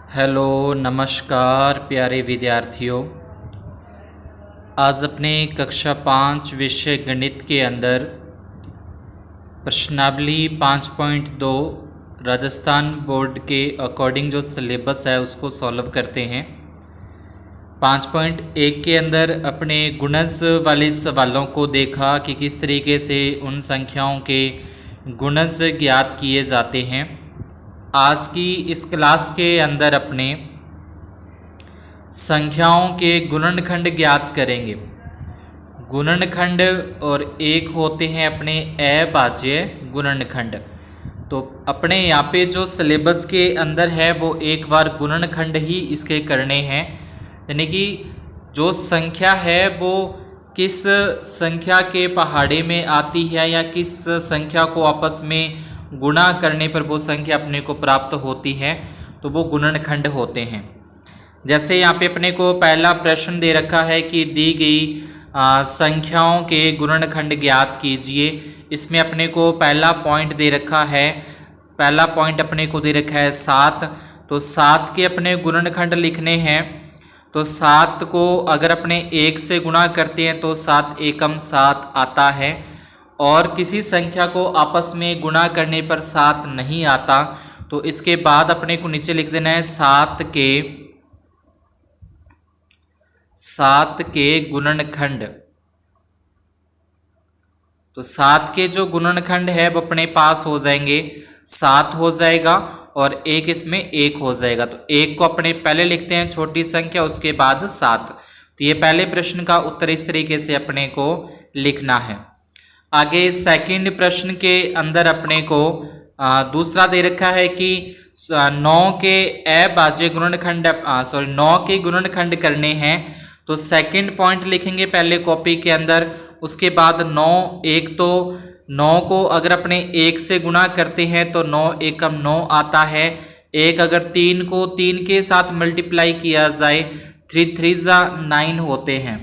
Hello नमस्कार प्यारे विद्यार्थियों। आज अपने कक्षा 5 विषय गणित के अंदर प्रश्नावली 5.2 राजस्थान बोर्ड के अकॉर्डिंग जो सिलेबस है उसको सॉल्व करते हैं। 5.1 के अंदर अपने गुणज वाले सवालों को देखा कि किस तरीके से उन संख्याओं के गुणज ज्ञात किए जाते हैं। आज की इस क्लास के अंदर अपने संख्याओं के गुणनखंड ज्ञात करेंगे। गुणनखंड और एक होते हैं अपने अभाज्य गुणनखंड। तो अपने यहाँ पे जो सिलेबस के अंदर है वो एक बार गुणनखंड ही इसके करने हैं, यानी कि जो संख्या है वो किस संख्या के पहाड़े में आती है या किस संख्या को आपस में गुणा करने पर वो संख्या अपने को प्राप्त होती है, तो वो गुणनखंड होते हैं। जैसे यहाँ पे अपने को पहला प्रश्न दे रखा है कि दी गई संख्याओं के गुणनखंड ज्ञात कीजिए। इसमें अपने को पहला पॉइंट दे रखा है, पहला पॉइंट अपने को दे रखा है 7। तो 7 के अपने गुणनखंड लिखने हैं। तो 7 को अगर अपने 1 से गुणा करते हैं तो 7 एकम 7 आता है, और किसी संख्या को आपस में गुणा करने पर 7 नहीं आता। तो इसके बाद अपने को नीचे लिख देना है 7 के गुणनखंड। तो 7 के जो गुणनखंड है वो अपने पास हो जाएंगे, 7 हो जाएगा और एक इसमें 1 हो जाएगा। तो 1 को अपने पहले लिखते हैं छोटी संख्या, उसके बाद 7। तो ये पहले प्रश्न का उत्तर इस तरीके से अपने को लिखना है। आगे सेकंड प्रश्न के अंदर अपने को दूसरा दे रखा है कि 9 के अभाज्य गुणनखंड 9 के गुणनखंड करने हैं। तो सेकंड पॉइंट लिखेंगे पहले कॉपी के अंदर, उसके बाद 9 1, तो 9 को अगर अपने 1 से गुणा करते हैं तो 9 एकम 9 आता है। एक अगर 3 को 3 के साथ मल्टीप्लाई किया जाए 3 3 9 होते हैं।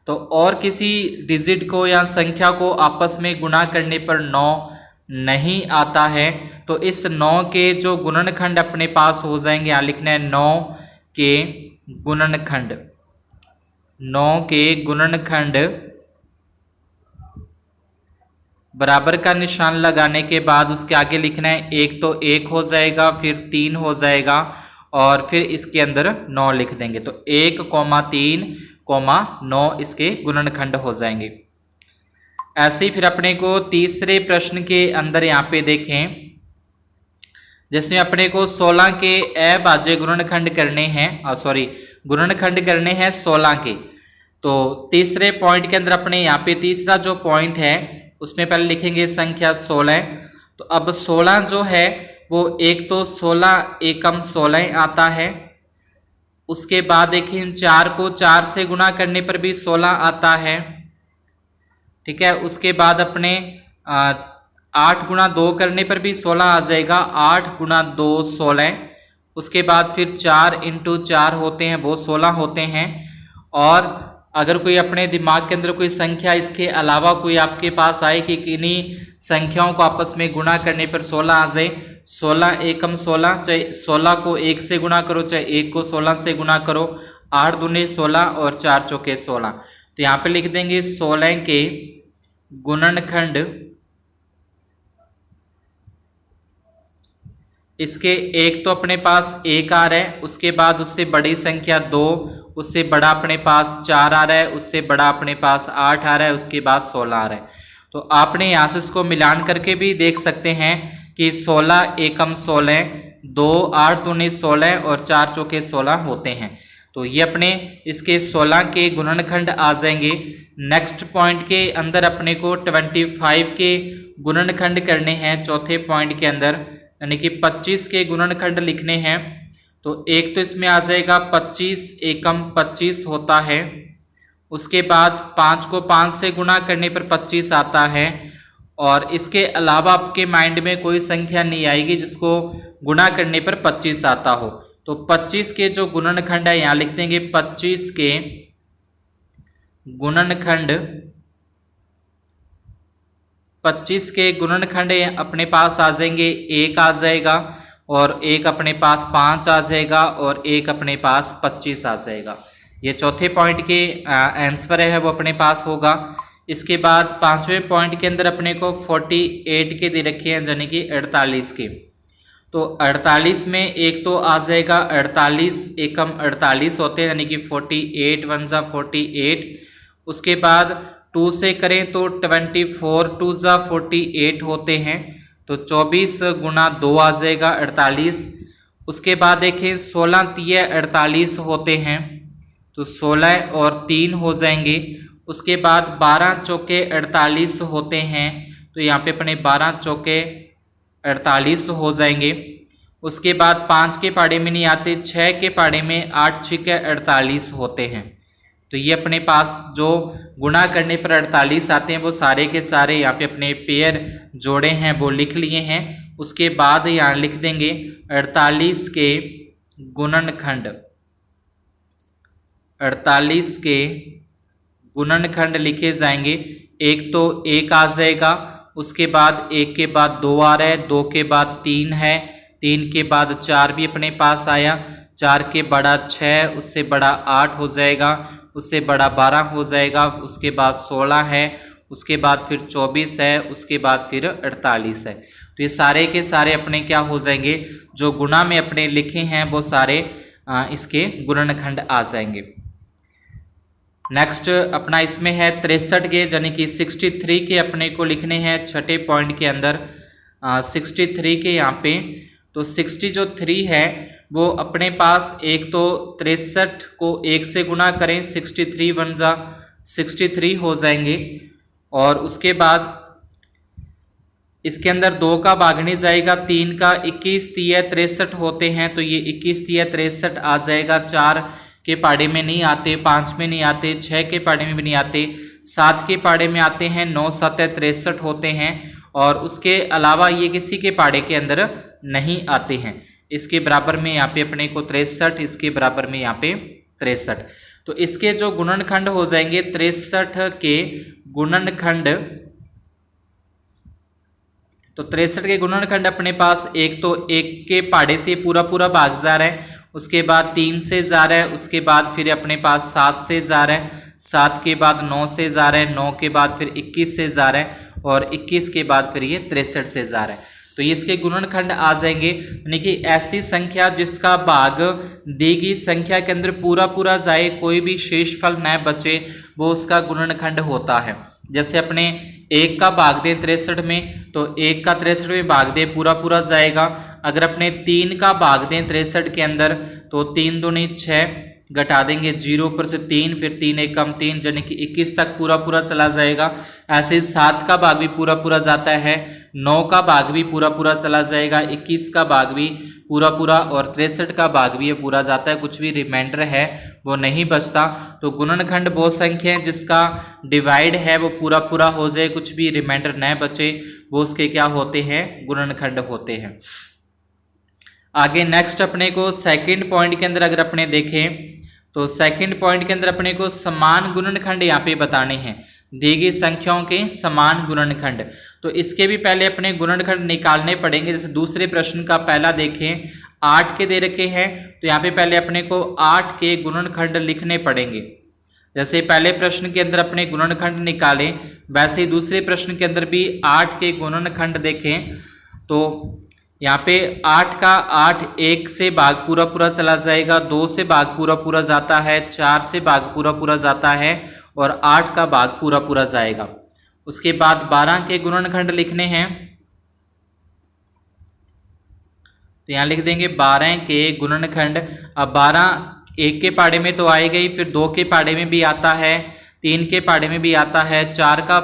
तो और किसी डिजिट को या संख्या को आपस में गुणा करने पर 9 नहीं आता है। तो इस 9 के जो गुणनखंड अपने पास हो जाएंगे, यहाँ लिखना है 9 के गुणनखंड। 9 के गुणनखंड बराबर का निशान लगाने के बाद उसके आगे लिखना है 1, तो 1 हो जाएगा, फिर 3 हो जाएगा और फिर इसके अंदर 9 लिख देंगे। तो 1, 3, 9 इसके गुणनखंड हो जाएंगे। ऐसे ही फिर अपने को तीसरे प्रश्न के अंदर यहाँ पे देखें, जिसमें अपने को 16 के अभाज्य गुणनखंड करने हैं, गुणनखंड करने हैं 16 के। तो तीसरे पॉइंट के अंदर अपने यहाँ पे तीसरा जो पॉइंट है उसमें पहले लिखेंगे संख्या 16। तो अब 16 जो है वो एक तो 16 एकम 16 आता है, उसके बाद देखिए 4 को 4 से गुणा करने पर भी 16 आता है, ठीक है। उसके बाद अपने 8 गुणा 2 करने पर भी 16 आ जाएगा, 8 गुणा 2 16। उसके बाद फिर 4 इंटू 4 होते हैं वो 16 होते हैं। और अगर कोई अपने दिमाग के अंदर कोई संख्या इसके अलावा कोई आपके पास आए कि किन्हीं संख्याओं को आपस में गुणा करने पर 16 आ जाए, 16 एकम 16, चाहे 16 को 1 से गुणा करो चाहे 1 को 16 से गुणा करो, 8 दूनी 16 और 4 चौके 16। तो यहाँ पे लिख देंगे 16 के गुणनखंड। इसके एक तो अपने पास 1 आ रहा है, उसके बाद उससे बड़ी संख्या 2, उससे बड़ा अपने पास 4 आ रहा है, उससे बड़ा अपने पास 8 आ रहा है, उसके बाद 16 आ रहा है। तो आपने यहाँ से इसको मिलान करके भी देख सकते हैं कि 16 एकम 16, 2 8 दूनी 16 और 4 चौके 16 होते हैं। तो ये अपने इसके 16 के गुणनखंड आ जाएंगे। नेक्स्ट पॉइंट के अंदर अपने को 25 के गुणनखंड करने हैं चौथे पॉइंट के अंदर, यानी कि 25 के गुणनखंड लिखने हैं। तो एक तो इसमें आ जाएगा 25 एकम 25 होता है, उसके बाद 5 को 5 से गुणा करने पर 25 आता है, और इसके अलावा आपके माइंड में कोई संख्या नहीं आएगी जिसको गुणा करने पर 25 आता हो। तो 25 के जो गुणनखंड है यहाँ लिख देंगे 25 के गुणनखंड। 25 के गुणनखंड अपने पास आ जाएंगे, 1 आ जाएगा, और एक अपने पास 5 आ जाएगा और एक अपने पास 25 आ जाएगा। ये चौथे पॉइंट के आंसर है वो अपने पास होगा। इसके बाद पांचवें पॉइंट के अंदर अपने को 48 के दे रखे हैं, यानी कि 48 के। तो 48 में एक तो आ जाएगा 48 एकम 48 होते हैं, यानी कि 48 वन जा 48। उसके बाद 2 से करें तो 24 2 जा 48 होते हैं, तो 24 गुना 2 आ जाएगा 48। उसके बाद देखें 16 तिया 48 होते हैं, तो 16 और 3 हो जाएंगे। उसके बाद 12 चौके 48 होते हैं, तो यहाँ पे अपने 12 चौके 48 हो जाएंगे। उसके बाद 5 के पाड़े में नहीं आते, 6 के पाड़े में 8 छिके 48 होते हैं। तो ये अपने पास जो गुणा करने पर 48 आते हैं वो सारे के सारे यहाँ पे अपने पेयर जोड़े हैं वो लिख लिए हैं। उसके बाद यहाँ लिख देंगे 48 के गुणनखंड, 48 के गुणनखंड लिखे जाएंगे। एक तो 1 आ जाएगा, उसके बाद 1 के बाद 2 आ रहा है, 2 के बाद 3 है, 3 के बाद 4 भी अपने पास आया, 4 के बड़ा 6, उससे बड़ा 8 हो जाएगा, उससे बड़ा 12 हो जाएगा। उसके बाद 16 है, उसके बाद फिर 24 है, उसके बाद फिर 48 है। तो ये सारे के सारे अपने क्या हो जाएंगे, जो गुणा में अपने लिखे हैं वो सारे इसके गुणनखंड आ जाएंगे। नेक्स्ट अपना इसमें है 63 के, यानी कि 63 के अपने को लिखने हैं छठे पॉइंट के अंदर। 63 के यहाँ पे तो 60 जो 3 है वो अपने पास एक तो 63 को 1 से गुना करें, 63 वन जा 63 हो जाएंगे। और उसके बाद इसके अंदर 2 का भाग नहीं जाएगा, 3 का 21 तिया 63 होते हैं, तो ये 21 तिया 63 आ जाएगा। 4 के पाड़े में नहीं आते, 5 में नहीं आते, 6 के पाड़े में भी नहीं आते, 7 के पाड़े में आते हैं, 9 7 63 होते हैं। और उसके अलावा ये किसी के पाड़े के अंदर नहीं आते हैं। इसके बराबर में यहाँ पे अपने को 63, इसके बराबर में यहाँ पे 63। तो इसके जो गुणनखंड हो जाएंगे 63 के गुणनखंड, तो 63 के गुणनखंड अपने पास एक तो 1 के पाड़े से पूरा पूरा भाग जा रहा है, उसके बाद 3 से जा रहा है, उसके बाद फिर अपने पास 7 से जा रहा है, 7 के बाद 9 से जा रहा है, 9 के बाद फिर 21 से जा रहा है, और 21 के बाद फिर ये 63 से जा रहा है। तो ये इसके गुणनखंड आ जाएंगे, यानी कि ऐसी संख्या जिसका भाग दी गई संख्या के अंदर पूरा पूरा जाए, कोई भी शेषफल न बचे, वो उसका गुणनखंड होता है। जैसे अपने 1 का भाग दें 63 में, तो 1 का 63 में भाग दें पूरा पूरा जाएगा। अगर अपने 3 का भाग दें 63 के अंदर, तो 3 दूनी 6, घटा देंगे 0 पर से 3, फिर 3 एक कम 3, यानी कि 21 तक पूरा पूरा चला जाएगा। ऐसे 7 का भाग भी पूरा पूरा जाता है, 9 का भाग भी पूरा पूरा चला जाएगा, 21 का भाग भी पूरा पूरा, और 63 का भाग भी ये पूरा जाता है, कुछ भी रिमाइंडर है वो नहीं बचता। तो गुणनखंड वो संख्या है जिसका डिवाइड है वो पूरा पूरा हो जाए, कुछ भी रिमाइंडर न बचे, वो उसके क्या होते हैं, गुणनखंड होते हैं। आगे नेक्स्ट अपने को सेकंड पॉइंट के अंदर अगर अपने देखें, तो सेकंड पॉइंट के अंदर अपने को समान गुणनखंड यहाँ पे बताने हैं, दी गई संख्याओं के समान गुणनखंड। तो इसके भी पहले अपने गुणनखंड निकालने पड़ेंगे। जैसे दूसरे प्रश्न का पहला देखें, 8 के दे रखे हैं, तो यहाँ पे पहले अपने को 8 के गुणनखंड लिखने पड़ेंगे। जैसे पहले प्रश्न के अंदर अपने गुणनखंड निकालें, वैसे ही दूसरे प्रश्न के अंदर भी 8 के गुणनखंड देखें। तो यहाँ पे 8 का 8 1 से भाग पूरा पूरा चला जाएगा, 2 से भाग पूरा पूरा जाता है, 4 से भाग पूरा पूरा जाता है, और 8 का भाग पूरा पूरा जाएगा। उसके बाद 12 के गुणनखंड लिखने हैं, तो यहाँ लिख देंगे 12 के गुणनखंड। अब 12 1 के पाड़े में तो आएगा ही, फिर 2 के पाड़े में भी आता है, 3 के पाड़े में भी आता है, 4 का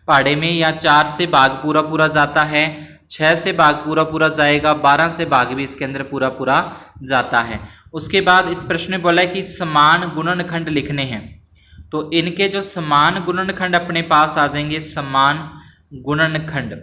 पाड़े में या 4 से भाग पूरा पूरा जाता है, 6 से भाग पूरा पूरा जाएगा, 12 से भाग भी इसके अंदर पूरा पूरा जाता है। उसके बाद इस प्रश्न में बोला है कि समान गुणनखंड लिखने हैं, तो इनके जो समान गुणनखंड अपने पास आ जाएंगे, समान गुणनखंड,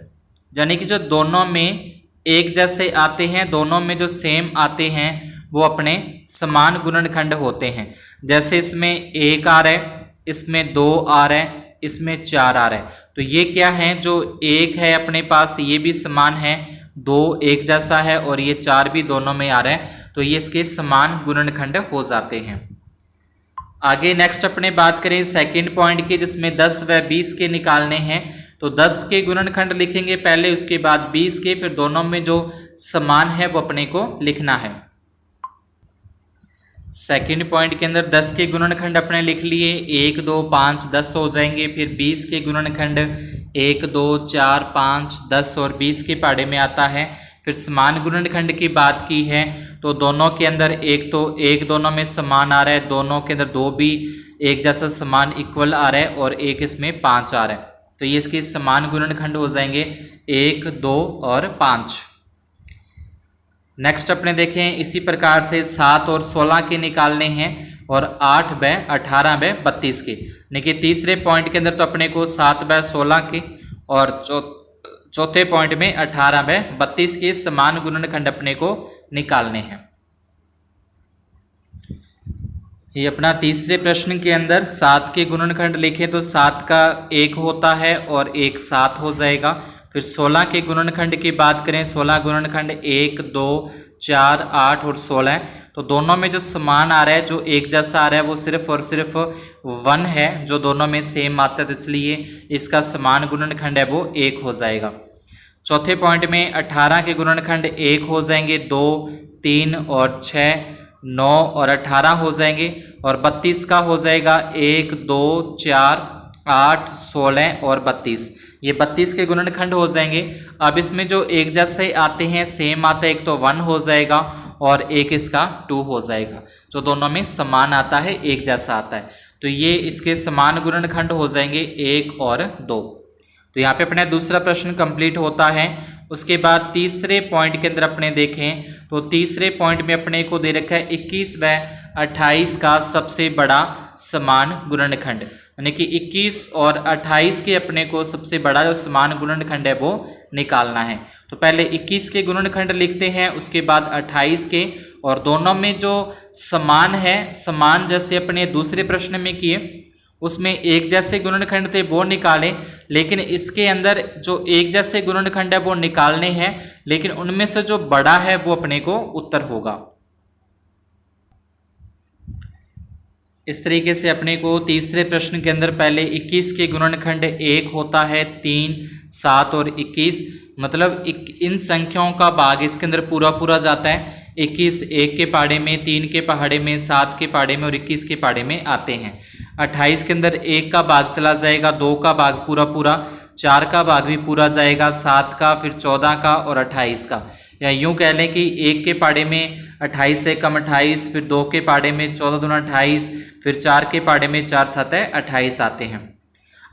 यानी कि जो दोनों में एक जैसे आते हैं, दोनों में जो सेम आते हैं, वो अपने समान गुणनखंड होते हैं। जैसे इसमें 1 आ रहा है, इसमें 2 आ रहा है, इसमें 4 आ रहा है, तो ये क्या है, जो 1 है अपने पास ये भी समान है, 2 एक जैसा है और ये 4 भी दोनों में आ रहा है, तो ये इसके समान गुणनखंड हो जाते हैं। आगे नेक्स्ट अपने बात करें सेकंड पॉइंट की, जिसमें 10 व 20 के निकालने हैं। तो 10 के गुणनखंड लिखेंगे पहले, उसके बाद 20 के, फिर दोनों में जो समान है वो अपने को लिखना है। सेकंड पॉइंट के अंदर 10 के गुणनखंड अपने लिख लिए, 1 2 5 10 हो जाएंगे। फिर 20 के गुणनखंड 1 2 4 5 10 और 20 के पहाड़े में आता है। फिर समान गुणनखंड की बात की है तो दोनों के अंदर एक तो एक दोनों में समान आ रहा है, दोनों के अंदर 2 भी एक जैसा समान इक्वल आ रहा है और एक इसमें 5 आ रहा है, तो ये इसके समान गुणनखंड हो जाएंगे 1 2 और 5। नेक्स्ट अपने देखें इसी प्रकार से 7 और 16 के निकालने हैं और 8 व 18 व 32 के। देखिए तीसरे पॉइंट के अंदर तो अपने को 7 व 16 के और चौथे पॉइंट में 18 व 32 के समान गुणनखंड अपने को निकालने हैं। ये अपना तीसरे प्रश्न के अंदर 7 के गुणनखंड लिखे तो 7 का 1 होता है और 1 7 हो जाएगा। फिर 16 के गुणनखंड की बात करें, 16 गुणनखंड 1 2 4 8 और 16 है, तो दोनों में जो समान आ रहा है, जो एक जैसा आ रहा है, वो सिर्फ और सिर्फ 1 है, जो दोनों में सेम आता है, तो इसलिए इसका समान गुणनखंड है वो 1 हो जाएगा। चौथे पॉइंट में 18 के गुणनखंड 1 हो जाएंगे, 2 3 और 6 9 और 18 हो जाएंगे। और 32 का हो जाएगा 1 2 4 8 16 और 32, ये 32 के गुणनखंड हो जाएंगे। अब इसमें जो एक जैसे आते हैं, सेम आता है, एक तो 1 हो जाएगा और एक इसका 2 हो जाएगा, जो दोनों में समान आता है, एक जैसा आता है, तो ये इसके समान गुणनखंड हो जाएंगे 1 और 2। तो यहाँ पे अपना दूसरा प्रश्न कंप्लीट होता है। उसके बाद तीसरे पॉइंट के अंदर अपने देखें तो तीसरे पॉइंट में अपने को दे रखा है 21 व 28 का सबसे बड़ा समान गुणनखंड, यानी कि 21 और 28 के अपने को सबसे बड़ा जो समान गुणनखंड है वो निकालना है। तो पहले 21 के गुणनखंड लिखते हैं, उसके बाद 28 के, और दोनों में जो समान है, समान जैसे अपने दूसरे प्रश्न में किए उसमें एक जैसे गुणनखंड थे वो निकालें, लेकिन इसके अंदर जो एक जैसे गुणनखंड है वो निकालने हैं, लेकिन उनमें से जो बड़ा है वो अपने को उत्तर होगा। इस तरीके से अपने को तीसरे प्रश्न के अंदर पहले 21 के गुणनखंड 1 होता है, 3 7 और 21, मतलब इन संख्याओं का भाग इसके अंदर पूरा पूरा जाता है। 21 1 के पहाड़े में, 3 के पहाड़े में, 7 के पहाड़े में और 21 के पहाड़े में आते हैं। 28 के अंदर 1 का भाग चला जाएगा, 2 का भाग पूरा पूरा, 4 का भाग भी पूरा जाएगा, 7 का, फिर 14 का और 28 का, या यूं कह लें कि 1 के पहाड़े में 28 से कम 28, फिर 2 के पहाड़े में 14 दूना 28, फिर 4 के पहाड़े में 4 7 28 आते हैं।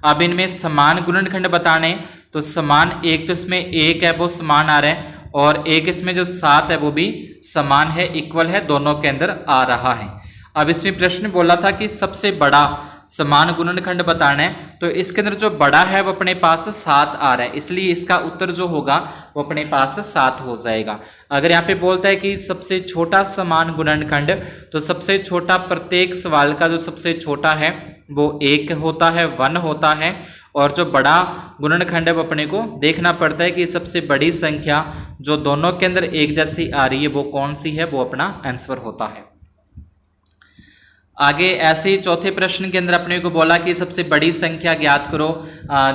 अब इनमें समान गुणनखंड बताने, तो समान एक तो इसमें 1 है वो समान आ रहा है, और एक इसमें जो 7 है वो भी समान है, इक्वल है, दोनों के अंदर आ रहा है। अब इसमें प्रश्न बोला था कि सबसे बड़ा समान गुणनखंड बताना है, तो इसके अंदर जो बड़ा है वो अपने पास 7 आ रहा है, इसलिए इसका उत्तर जो होगा वो अपने पास 7 हो जाएगा। अगर यहाँ पे बोलता है कि सबसे छोटा समान गुणनखंड, तो सबसे छोटा प्रत्येक सवाल का जो सबसे छोटा है वो 1 होता है, 1 होता है, और जो बड़ा गुणनखंड है वो अपने को देखना पड़ता है कि सबसे बड़ी संख्या जो दोनों के अंदर एक जैसी आ रही है वो कौन सी है, वो अपना आंसर होता है। आगे ऐसे ही चौथे प्रश्न के अंदर अपने को बोला कि सबसे बड़ी संख्या ज्ञात करो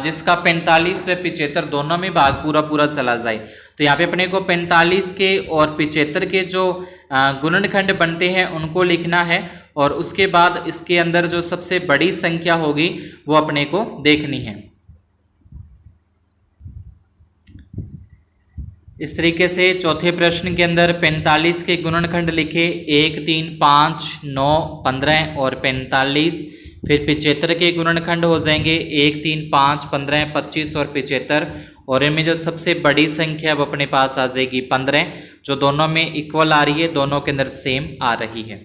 जिसका 45 व 75 दोनों में भाग पूरा पूरा चला जाए। तो यहाँ पे अपने को 45 के और 75 के जो गुणनखंड बनते हैं उनको लिखना है, और उसके बाद इसके अंदर जो सबसे बड़ी संख्या होगी वो अपने को देखनी है। इस तरीके से चौथे प्रश्न के अंदर 45 के गुणनखंड लिखे, 1 3 5 9 15 और 45। फिर 75 के गुणनखंड हो जाएंगे 1 3 5 15 25 और 75, और इनमें जो सबसे बड़ी संख्या वो अपने पास आ जाएगी 15, जो दोनों में इक्वल आ रही है, दोनों के अंदर सेम आ रही है।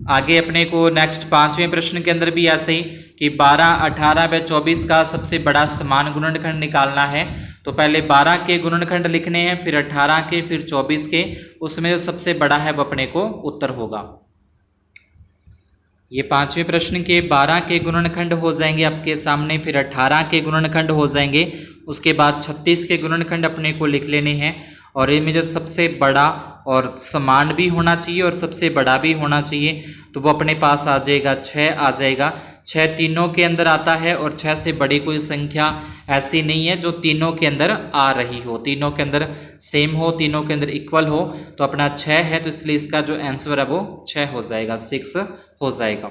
आगे अपने को नेक्स्ट 5वें प्रश्न के अंदर भी ऐसे ही कि 12 18 व 24 का सबसे बड़ा समान गुणनखंड निकालना है। तो पहले 12 के गुणनखंड लिखने हैं, फिर 18 के, फिर 24 के, उसमें जो सबसे बड़ा है वो अपने को उत्तर होगा। ये 5वें प्रश्न के 12 के गुणनखंड हो जाएंगे आपके सामने, फिर 18 के गुणनखंड हो जाएंगे, उसके बाद 36 के गुणनखंड अपने को लिख लेने हैं। और इनमें जो सबसे बड़ा और समान भी होना चाहिए और सबसे बड़ा भी होना चाहिए, तो वो अपने पास आ जाएगा 6 आ जाएगा। 6 तीनों के अंदर आता है और 6 से बड़ी कोई संख्या ऐसी नहीं है जो तीनों के अंदर आ रही हो, तीनों के अंदर सेम हो, तीनों के अंदर इक्वल हो, तो अपना 6 है, तो इसलिए इसका जो आंसर है वो 6 हो जाएगा, 6 हो जाएगा।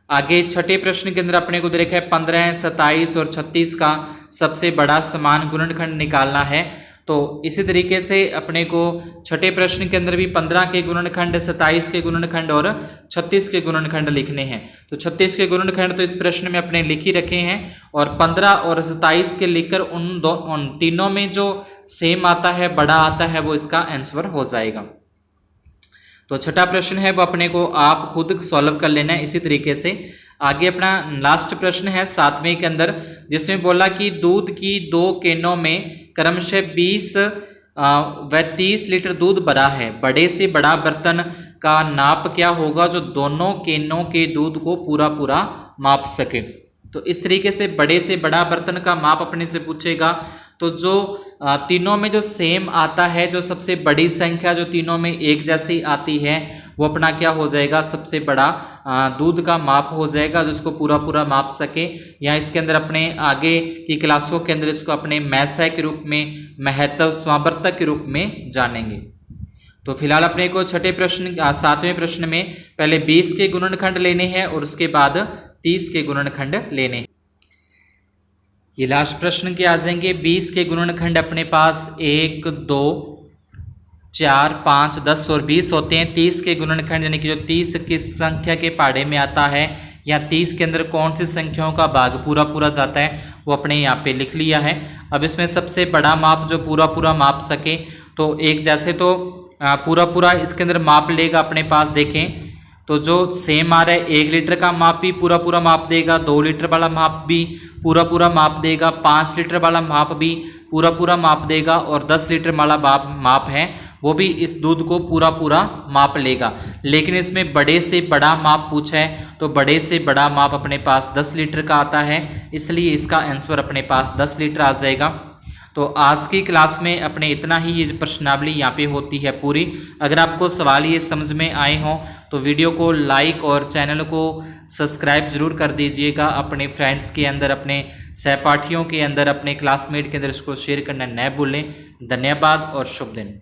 आगे छठे प्रश्न के अंदर अपने को देखा है 15, 27 और 36 का सबसे बड़ा समान गुणनखंड निकालना है। तो इसी तरीके से अपने को छठे प्रश्न के अंदर भी 15 के गुणनखंड, 27 के गुणनखंड और 36 के गुणनखंड लिखने हैं। तो 36 के गुणनखंड तो इस प्रश्न में अपने लिख ही रखे हैं, और 15 और 27 के लिखकर उन तीनों में जो सेम आता है, बड़ा आता है, वो इसका आंसर हो जाएगा। तो छठा प्रश्न है वो अपने को आप खुद सॉल्व कर लेना है इसी तरीके से। आगे अपना लास्ट प्रश्न है 7वें के अंदर, जिसमें बोला कि दूध की 2 कैनों में क्रमशः 20 व 30 लीटर दूध भरा है। बड़े से बड़ा बर्तन का नाप क्या होगा जो दोनों कैनों के दूध को पूरा पूरा माप सके। तो इस तरीके से बड़े से बड़ा बर्तन का माप अपने से पूछेगा, तो जो तीनों में जो सेम आता है, जो सबसे बड़ी संख्या जो तीनों में एक जैसी आती है, वो अपना क्या हो जाएगा, सबसे बड़ा दूध का माप हो जाएगा, जिसको पूरा पूरा माप सके। या इसके अंदर अपने आगे की क्लासों के अंदर इसको अपने मैसा के रूप में, महत्व स्वावर्तक के रूप में जानेंगे। तो फिलहाल अपने को छठे प्रश्न 7वें प्रश्न में पहले 20 के गुणनखंड लेने हैं और उसके बाद 30 के गुणनखंड लेने हैं। ये लास्ट प्रश्न के आ जाएंगे। 20 के गुणनखंड अपने पास 1, 2, 4, 5, 10 और 20 होते हैं। 30 के गुणनखंड यानी कि जो 30 की संख्या के पहाड़े में आता है, या 30 के अंदर कौन सी संख्याओं का भाग पूरा पूरा जाता है, वो अपने यहाँ पे लिख लिया है। अब इसमें सबसे बड़ा माप जो पूरा पूरा माप सके, तो एक जैसे तो पूरा पूरा इसके अंदर माप लेगा अपने पास। देखें तो जो सेम आ रहा है, 1 लीटर का माप भी पूरा पूरा माप देगा, 2 लीटर वाला माप भी पूरा पूरा माप देगा, 5 लीटर वाला माप भी पूरा पूरा माप देगा, और 10 लीटर वाला माप है वो भी इस दूध को पूरा पूरा माप लेगा। लेकिन इसमें बड़े से बड़ा माप पूछा है, तो बड़े से बड़ा माप अपने पास 10 लीटर का आता है, इसलिए इसका आंसर अपने पास 10 लीटर आ जाएगा। तो आज की क्लास में अपने इतना ही, ये प्रश्नावली यहाँ पे होती है पूरी। अगर आपको सवाल ये समझ में आए हों तो वीडियो को लाइक और चैनल को सब्सक्राइब जरूर कर दीजिएगा। अपने फ्रेंड्स के अंदर, अपने सहपाठियों के अंदर, अपने क्लासमेट के अंदर इसको शेयर करना न भूलें। धन्यवाद और शुभ दिन।